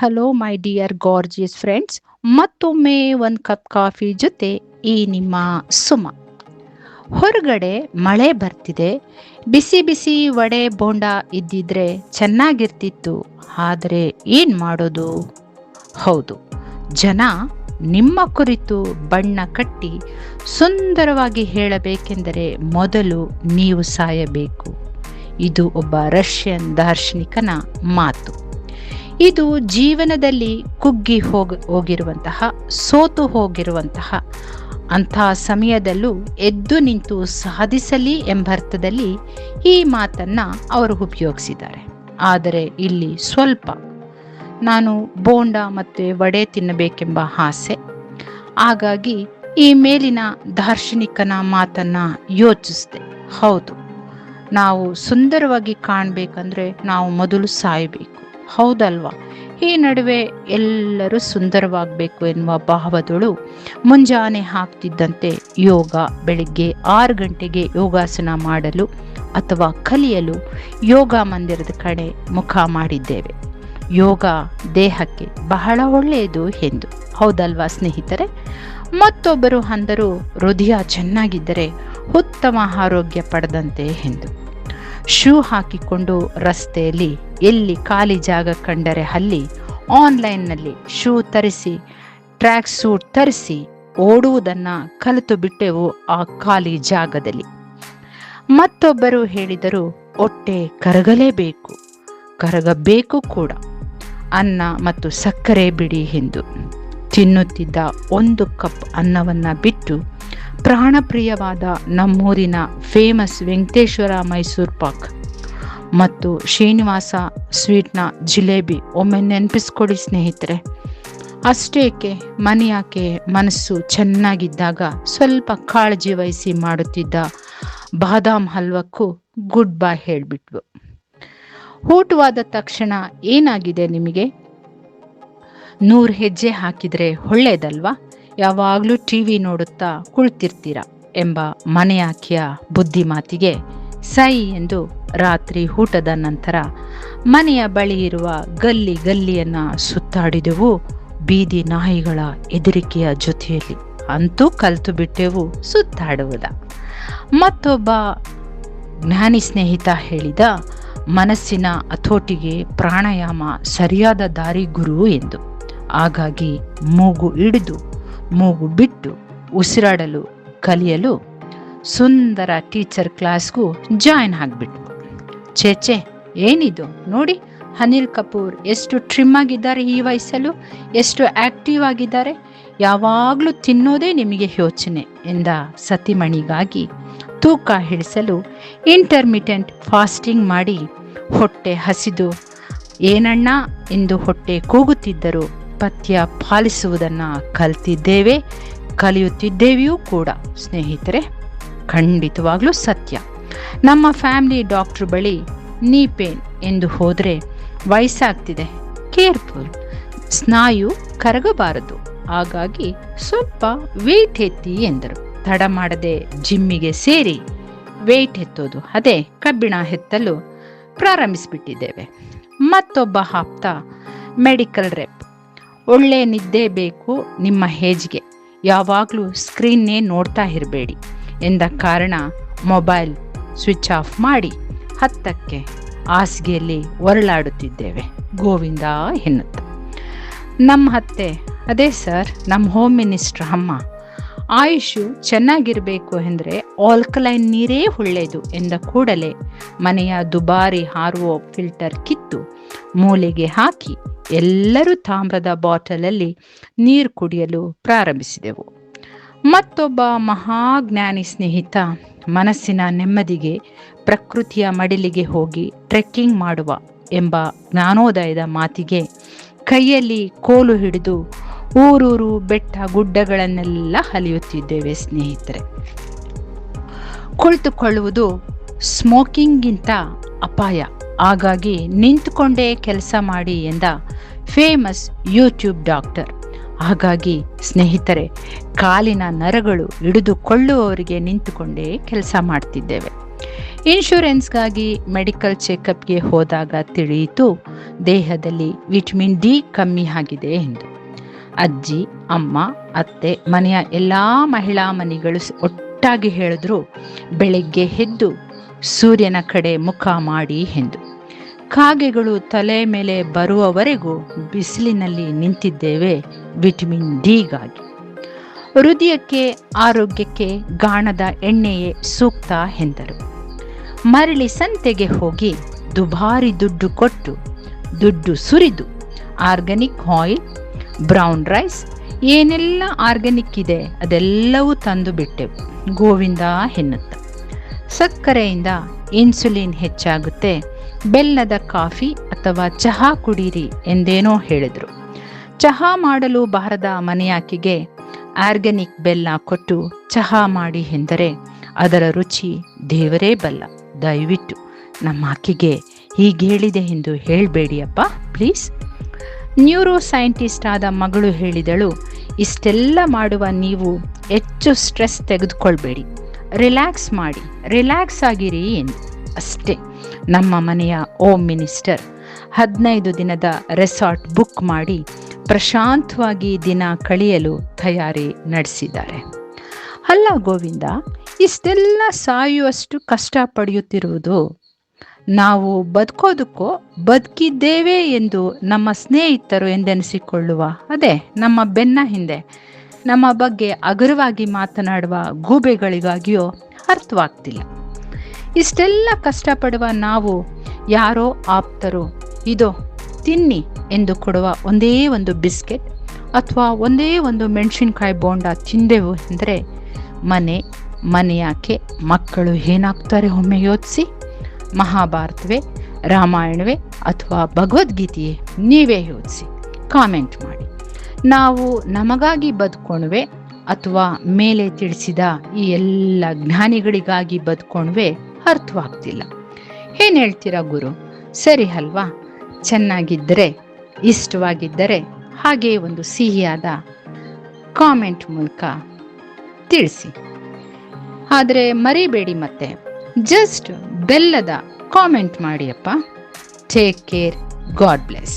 Hello my dear gorgeous friends. ಮತ್ತೊಮ್ಮೆ ಒಂದು cup coffee ಜೊತೆ ಈ ನಿಮ್ಮ ಸುಮ. ಹೊರಗಡೆ ಮಳೆ ಬರ್ತಿದೆ. ಬಿಸಿ ಬಿಸಿ ವಡೆ ಬೋಂಡ ಇದ್ದಿದ್ರೆ ಚೆನ್ನಾಗಿರ್ತಿತ್ತು. ಆದರೆ ಏನು ಮಾಡೋದು? ಹೌದು, ಜನ ನಿಮ್ಮ ಕುರಿತು ಬಣ್ಣ ಕಟ್ಟಿ ಸುಂದರವಾಗಿ ಹೇಳಬೇಕೆಂದರೆ ಮೊದಲು ನೀವು ಸಾಯಬೇಕು. ಇದು ಒಬ್ಬ ರಷ್ಯನ್ ದಾರ್ಶನಿಕನ ಮಾತು. ಇದು ಜೀವನದಲ್ಲಿ ಕುಗ್ಗಿ ಹೋಗಿರುವಂತಹ, ಸೋತು ಹೋಗಿರುವಂತಹ ಅಂತಹ ಸಮಯದಲ್ಲೂ ಎದ್ದು ನಿಂತು ಸಾಧಿಸಲಿ ಎಂಬರ್ಥದಲ್ಲಿ ಈ ಮಾತನ್ನು ಅವರು ಉಪಯೋಗಿಸಿದ್ದಾರೆ. ಆದರೆ ಇಲ್ಲಿ ಸ್ವಲ್ಪ ನಾನು ಬೋಂಡ ಮತ್ತು ವಡೆ ತಿನ್ನಬೇಕೆಂಬ ಆಸೆ. ಹಾಗಾಗಿ ಈ ಮೇಲಿನ ದಾರ್ಶನಿಕನ ಮಾತನ್ನು ಯೋಚಿಸಿದೆ. ಹೌದು, ನಾವು ಸುಂದರವಾಗಿ ಕಾಣಬೇಕಂದ್ರೆ ನಾವು ಮೊದಲು ಸಾಯಬೇಕು, ಹೌದಲ್ವಾ? ಈ ನಡುವೆ ಎಲ್ಲರೂ ಸುಂದರವಾಗಬೇಕು ಎನ್ನುವ ಭಾವದಳು ಮುಂಜಾನೆ ಹಾಕ್ತಿದ್ದಂತೆ ಬೆಳಿಗ್ಗೆ 6 ಗಂಟೆಗೆ ಯೋಗಾಸನ ಮಾಡಲು ಅಥವಾ ಕಲಿಯಲು ಯೋಗ ಮಂದಿರದ ಕಡೆ ಮುಖ ಮಾಡಿದ್ದೇವೆ. ಯೋಗ ದೇಹಕ್ಕೆ ಬಹಳ ಒಳ್ಳೆಯದು ಎಂದು, ಹೌದಲ್ವಾ ಸ್ನೇಹಿತರೆ? ಮತ್ತೊಬ್ಬರು ಅಂದರು, ಹೃದಯ ಚೆನ್ನಾಗಿದ್ದರೆ ಉತ್ತಮ ಆರೋಗ್ಯ ಪಡೆದಂತೆ ಎಂದು. ಶೂ ಹಾಕಿಕೊಂಡು ರಸ್ತೆಯಲ್ಲಿ ಎಲ್ಲಿ ಖಾಲಿ ಜಾಗ ಕಂಡರೆ ಅಲ್ಲಿ ಆನ್ಲೈನ್ನಲ್ಲಿ ಶೂ ತರಿಸಿ, ಟ್ರ್ಯಾಕ್ ಸೂಟ್ ತರಿಸಿ ಓಡುವುದನ್ನು ಕಲಿತು ಬಿಟ್ಟೆವು ಆ ಖಾಲಿ ಜಾಗದಲ್ಲಿ. ಮತ್ತೊಬ್ಬರು ಹೇಳಿದರು, ಹೊಟ್ಟೆ ಕರಗಲೇಬೇಕು, ಕರಗಬೇಕು ಕೂಡ, ಅನ್ನ ಮತ್ತು ಸಕ್ಕರೆ ಬಿಡಿ ಎಂದು. ತಿನ್ನುತ್ತಿದ್ದ 1 ಕಪ್ ಅನ್ನವನ್ನು ಬಿಟ್ಟು ಪ್ರಾಣಪ್ರಿಯವಾದ ನಮ್ಮೂರಿನ ಫೇಮಸ್ ವೆಂಕಟೇಶ್ವರ ಮೈಸೂರು ಪಾಕ್ ಮತ್ತು ಶ್ರೀನಿವಾಸ ಸ್ವೀಟ್ನ ಜಿಲೇಬಿ ಒಮ್ಮೆ ನೆನಪಿಸ್ಕೊಡಿ ಸ್ನೇಹಿತರೆ. ಅಷ್ಟೇಕೆ ಮನೆಯಾಕೆ ಮನಸ್ಸು ಚೆನ್ನಾಗಿದ್ದಾಗ ಸ್ವಲ್ಪ ಕಾಳಜಿ ವಹಿಸಿ ಮಾಡುತ್ತಿದ್ದ ಬಾದಾಮ್ ಹಲ್ವಕ್ಕೂ ಗುಡ್ ಬೈ ಹೇಳಿಬಿಟ್ವು. ಊಟವಾದ ತಕ್ಷಣ ಏನಾಗಿದೆ ನಿಮಗೆ? 100 ಹೆಜ್ಜೆ ಹಾಕಿದರೆ ಒಳ್ಳೆಯದಲ್ವಾ? ಯಾವಾಗಲೂ ಟಿವಿ ನೋಡುತ್ತಾ ಕುಳಿತಿರ್ತೀರ ಎಂಬ ಮನೆಯಾಕಿಯ ಬುದ್ಧಿ ಮಾತಿಗೆ ಸೈ ಎಂದು ರಾತ್ರಿ ಊಟದ ನಂತರ ಮನೆಯ ಬಳಿ ಇರುವ ಗಲ್ಲಿಯನ್ನು ಸುತ್ತಾಡಿದೆವು ಬೀದಿ ನಾಯಿಗಳ ಹೆದರಿಕೆಯ ಜೊತೆಯಲ್ಲಿ. ಅಂತೂ ಕಲಿತು ಬಿಟ್ಟೆವು ಸುತ್ತಾಡುವುದ. ಮತ್ತೊಬ್ಬ ಜ್ಞಾನಿ ಸ್ನೇಹಿತ ಹೇಳಿದ, ಮನಸ್ಸಿನ ಹತೋಟಿಗೆ ಪ್ರಾಣಾಯಾಮ ಸರಿಯಾದ ದಾರಿ ಗುರು ಎಂದು. ಹಾಗಾಗಿ ಮೂಗು ಹಿಡಿದು ಮೂಗು ಬಿಟ್ಟು ಉಸಿರಾಡಲು ಕಲಿಯಲು ಸುಂದರ ಟೀಚರ್ ಕ್ಲಾಸ್ಗೂ ಜಾಯಿನ್ ಆಗಿಬಿಟ್ವು. ಚೇಚೆ ಏನಿದು ನೋಡಿ, ಅನಿಲ್ ಕಪೂರ್ ಎಷ್ಟು ಟ್ರಿಮ್ ಆಗಿದ್ದಾರೆ, ಈ ವಯಸ್ಸಲ್ಲೂ ಎಷ್ಟು ಆಕ್ಟಿವ್ ಆಗಿದ್ದಾರೆ, ಯಾವಾಗಲೂ ತಿನ್ನೋದೇ ನಿಮಗೆ ಯೋಚನೆ ಎಂದ ಸತಿಮಣಿಗಾಗಿ ತೂಕ ಇಳಿಸಲು ಇಂಟರ್ಮಿಟೆಂಟ್ ಫಾಸ್ಟಿಂಗ್ ಮಾಡಿ ಹೊಟ್ಟೆ ಹಸಿದು ಏನಣ್ಣ ಎಂದು ಹೊಟ್ಟೆ ಕೂಗುತ್ತಿದ್ದರು ಪಥ್ಯ ಪಾಲಿಸುವುದನ್ನು ಕಲಿತಿದ್ದೇವೆ, ಕಲಿಯುತ್ತಿದ್ದೇವೆಯೂ ಕೂಡ ಸ್ನೇಹಿತರೆ. ಖಂಡಿತವಾಗ್ಲೂ ಸತ್ಯ. ನಮ್ಮ ಫ್ಯಾಮಿಲಿ ಡಾಕ್ಟ್ರ್ ಬಳಿ ನೀ ಪೇನ್ ಎಂದು ಹೋದರೆ ವಯಸ್ಸಾಗ್ತಿದೆ, ಕೇರ್ಫುಲ್, ಸ್ನಾಯು ಕರಗಬಾರದು, ಹಾಗಾಗಿ ಸ್ವಲ್ಪ ವೆಯ್ಟ್ ಎತ್ತಿ ಎಂದರು. ತಡ ಮಾಡದೆ ಜಿಮ್ಮಿಗೆ ಸೇರಿ ವೆಯ್ಟ್ ಎತ್ತೋದು, ಅದೇ ಕಬ್ಬಿಣ ಎತ್ತಲು ಪ್ರಾರಂಭಿಸಿಬಿಟ್ಟಿದ್ದೇವೆ. ಮತ್ತೊಬ್ಬ ಆಪ್ತ ಮೆಡಿಕಲ್ ರೆಪ್, ಒಳ್ಳೆ ನಿದ್ದೆ ಬೇಕು ನಿಮ್ಮ ಏಜ್ಗೆ, ಯಾವಾಗಲೂ ಸ್ಕ್ರೀನ್ನೇ ನೋಡ್ತಾ ಇರಬೇಡಿ ಎಂದ ಕಾರಣ ಮೊಬೈಲ್ ಸ್ವಿಚ್ ಆಫ್ ಮಾಡಿ 10ಕ್ಕೆ ಹಾಸಿಗೆಯಲ್ಲಿ ಹೊರಳಾಡುತ್ತಿದ್ದೇವೆ ಗೋವಿಂದ ಎನ್ನುತ್ತ. ನಮ್ಮ ಅತ್ತೆ, ಅದೇ ಸರ್, ನಮ್ಮ ಹೋಮ್ ಮಿನಿಸ್ಟ್ರ್ ಅಮ್ಮ, ಆಯುಷು ಚೆನ್ನಾಗಿರಬೇಕು ಅಂದರೆ ಆಲ್ಕಲೈನ್ ನೀರೇ ಒಳ್ಳೆಯದು ಎಂದ ಕೂಡಲೇ ಮನೆಯ ದುಬಾರಿ RO ಫಿಲ್ಟರ್ ಕಿತ್ತು ಮೂಲೆಗೆ ಹಾಕಿ ಎಲ್ಲರೂ ತಾಮ್ರದ ಬಾಟಲಲ್ಲಿ ನೀರು ಕುಡಿಯಲು ಪ್ರಾರಂಭಿಸಿದೆವು. ಮತ್ತೊಬ್ಬ ಮಹಾಜ್ಞಾನಿ ಸ್ನೇಹಿತ, ಮನಸ್ಸಿನ ನೆಮ್ಮದಿಗೆ ಪ್ರಕೃತಿಯ ಮಡಿಲಿಗೆ ಹೋಗಿ ಟ್ರೆಕ್ಕಿಂಗ್ ಮಾಡುವ ಎಂಬ ಜ್ಞಾನೋದಯದ ಮಾತಿಗೆ ಕೈಯಲ್ಲಿ ಕೋಲು ಹಿಡಿದು ಊರೂರು ಬೆಟ್ಟ ಗುಡ್ಡಗಳನ್ನೆಲ್ಲ ಅಲಿಯುತ್ತಿದ್ದೇವೆ ಸ್ನೇಹಿತರೆ. ಕುಳಿತುಕೊಳ್ಳುವುದು ಸ್ಮೋಕಿಂಗ್ಗಿಂತ ಅಪಾಯ, ಹಾಗಾಗಿ ನಿಂತುಕೊಂಡೇ ಕೆಲಸ ಮಾಡಿ ಎಂದ ಫೇಮಸ್ ಯೂಟ್ಯೂಬ್ ಡಾಕ್ಟರ್. ಹಾಗಾಗಿ ಸ್ನೇಹಿತರೆ, ಕಾಲಿನ ನರಗಳು ಹಿಡಿದುಕೊಳ್ಳುವವರಿಗೆ ನಿಂತುಕೊಂಡೇ ಕೆಲಸ ಮಾಡ್ತಿದ್ದೇವೆ. ಇನ್ಶೂರೆನ್ಸ್ಗಾಗಿ ಮೆಡಿಕಲ್ ಚೆಕಪ್ಗೆ ಹೋದಾಗ ತಿಳಿಯಿತು, ದೇಹದಲ್ಲಿ ವಿಟಮಿನ್ ಡಿ ಕಮ್ಮಿ ಆಗಿದೆ ಎಂದು. ಅಜ್ಜಿ, ಅಮ್ಮ, ಅತ್ತೆ, ಮನೆಯ ಎಲ್ಲ ಮಹಿಳಾ ಮನಿಗಳು ಒಟ್ಟಾಗಿ ಹೇಳಿದ್ರು, ಬೆಳಗ್ಗೆ ಎದ್ದು ಸೂರ್ಯನ ಕಡೆ ಮುಖ ಮಾಡಿ ಎಂದು. ಕಾಗೆಗಳು ತಲೆ ಮೇಲೆ ಬರುವವರೆಗೂ ಬಿಸಿಲಿನಲ್ಲಿ ನಿಂತಿದ್ದೇವೆ ವಿಟಮಿನ್ ಡಿಗಾಗಿ. ಹೃದಯಕ್ಕೆ ಆರೋಗ್ಯಕ್ಕೆ ಗಾಣದ ಎಣ್ಣೆಯೇ ಸೂಕ್ತ ಎಂದರು. ಮರಳಿ ಸಂತೆಗೆ ಹೋಗಿ ದುಬಾರಿ ದುಡ್ಡು ಕೊಟ್ಟು ದುಡ್ಡು ಸುರಿದು ಆರ್ಗ್ಯಾನಿಕ್ ಆಯಿಲ್, ಬ್ರೌನ್ ರೈಸ್, ಏನೆಲ್ಲ ಆರ್ಗ್ಯಾನಿಕ್ ಇದೆ ಅದೆಲ್ಲವೂ ತಂದು ಬಿಟ್ಟೆವು ಗೋವಿಂದ ಎನ್ನುತ್ತ. ಸಕ್ಕರೆಯಿಂದ ಇನ್ಸುಲಿನ್ ಹೆಚ್ಚಾಗುತ್ತೆ, ಬೆಲ್ಲದ ಕಾಫಿ ಅಥವಾ ಚಹಾ ಕುಡೀರಿ ಎಂದೇನೋ ಹೇಳಿದರು. ಚಹಾ ಮಾಡಲು ಬಾರದ ಮನೆಯಾಕೆಗೆ ಆರ್ಗ್ಯಾನಿಕ್ ಬೆಲ್ಲ ಕೊಟ್ಟು ಚಹಾ ಮಾಡಿ ಎಂದರೆ ಅದರ ರುಚಿ ದೇವರೇ ಬಲ್ಲ. ದಯವಿಟ್ಟು ನಮ್ಮ ಆಕೆಗೆ ಹೀಗೆ ಹೇಳಿದೆ ಎಂದು ಹೇಳಬೇಡಿಯಪ್ಪ ಪ್ಲೀಸ್. ನ್ಯೂರೋ ಸೈಂಟಿಸ್ಟ್ ಆದ ಮಗಳು ಹೇಳಿದಳು, ಇಷ್ಟೆಲ್ಲ ಮಾಡುವ ನೀವು ಹೆಚ್ಚು ಸ್ಟ್ರೆಸ್ ತೆಗೆದುಕೊಳ್ಬೇಡಿ, ರಿಲ್ಯಾಕ್ಸ್ ಮಾಡಿ, ರಿಲ್ಯಾಕ್ಸ್ ಆಗಿರಿ ಎಂದು. ಅಷ್ಟೇ. ನಮ್ಮ ಮನೆಯ ಹೋಮ್ ಮಿನಿಸ್ಟರ್ 15 ದಿನದ ರೆಸಾರ್ಟ್ ಬುಕ್ ಮಾಡಿ ಪ್ರಶಾಂತವಾಗಿ ದಿನ ಕಳೆಯಲು ತಯಾರಿ ನಡೆಸಿದ್ದಾರೆ. ಅಲ್ಲ ಗೋವಿಂದ, ಇಷ್ಟೆಲ್ಲ ಸಾಯುವಷ್ಟು ಕಷ್ಟ ಪಡೆಯುತ್ತಿರುವುದು ನಾವು ಬದುಕೋದಕ್ಕೋ ಬದುಕಿದ್ದೇವೆ ಎಂದು ನಮ್ಮ ಸ್ನೇಹಿತರು ಎಂದೆನಿಸಿಕೊಳ್ಳುವ, ಅದೇ ನಮ್ಮ ಬೆನ್ನ ಹಿಂದೆ ನಮ್ಮ ಬಗ್ಗೆ ಹಗುರವಾಗಿ ಮಾತನಾಡುವ ಗೂಬೆಗಳಿಗಾಗಿಯೋ ಅರ್ಥವಾಗ್ತಿಲ್ಲ. ಇಷ್ಟೆಲ್ಲ ಕಷ್ಟಪಡುವ ನಾವು ಯಾರೋ ಆಪ್ತರು ಇದೋ ತಿನ್ನಿ ಎಂದು ಕೊಡುವ ಒಂದೇ ಒಂದು ಬಿಸ್ಕೆಟ್ ಅಥವಾ ಒಂದೇ ಒಂದು ಮೆಣಸಿನ್ಕಾಯಿ ಬೋಂಡ ತಿಂದೆವು ಎಂದರೆ ಮನೆಯಾಕೆ ಮಕ್ಕಳು ಏನಾಗ್ತಾರೆ ಒಮ್ಮೆ ಯೋಚಿಸಿ. ಮಹಾಭಾರತವೇ, ರಾಮಾಯಣವೇ ಅಥವಾ ಭಗವದ್ಗೀತೆಯೇ ನೀವೇ ಯೋಚಿಸಿ, ಕಾಮೆಂಟ್ ಮಾಡಿ. ನಾವು ನಮಗಾಗಿ ಬದುಕೋಣವೆ ಅಥವಾ ಮೇಲೆ ತಿಳಿಸಿದ ಈ ಎಲ್ಲ ಜ್ಞಾನಿಗಳಿಗಾಗಿ ಬದುಕೋಣವೆ ಅರ್ಥವಾಗ್ತಿಲ್ಲ. ಏನು ಹೇಳ್ತೀರಾ ಗುರು? ಸರಿ ಅಲ್ವಾ? ಚೆನ್ನಾಗಿದ್ದರೆ, ಇಷ್ಟವಾಗಿದ್ದರೆ ಹಾಗೇ ಒಂದು ಸಿಹಿಯಾದ ಕಾಮೆಂಟ್ ಮೂಲಕ ತಿಳಿಸಿ. ಆದರೆ ಮರಿಬೇಡಿ, ಮತ್ತೆ ಜಸ್ಟ್ ಬೆಲ್ಲದ ಕಾಮೆಂಟ್ ಮಾಡಿಯಪ್ಪ. Take care. God bless.